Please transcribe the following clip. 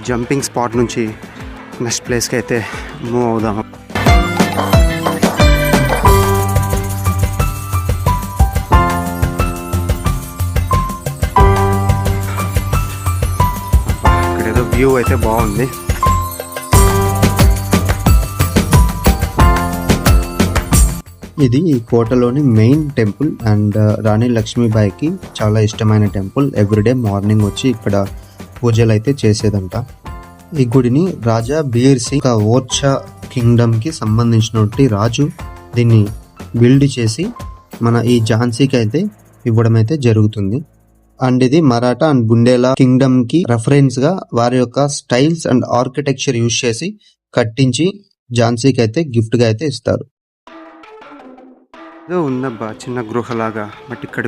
Jumping spot నుంచి next ప్లేస్కి అయితే మూవ్ అవుదాం. ఇక్కడ ఏదో వ్యూ అయితే బాగుంది. ఇది ఈ కోటలోని మెయిన్ టెంపుల్ అండ్ రాణి లక్ష్మీబాయికి చాలా ఇష్టమైన టెంపుల్. ఎవ్రీడే మార్నింగ్ వచ్చి ఇక్కడ పూజలు అయితే చేసేదంట. ఈ గుడిని రాజా బీర్ సింగ్ ఓర్చా కింగ్డమ్ కి సంబంధించినటువంటి రాజు దీన్ని బిల్డ్ చేసి మన ఈ ఝాన్సీకి అయితే ఇవ్వడం అయితే జరుగుతుంది. అండ్ ఇది మరాఠా అండ్ బుండేలా కింగ్డమ్ కి రెఫరెన్స్ గా వారి యొక్క స్టైల్స్ అండ్ ఆర్కిటెక్చర్ యూజ్ చేసి కట్టించి ఝాన్సీకి అయితే గిఫ్ట్ గా అయితే ఇస్తారు. ఏదో ఉందబ్బా చిన్న గృహలాగా, బట్ ఇక్కడ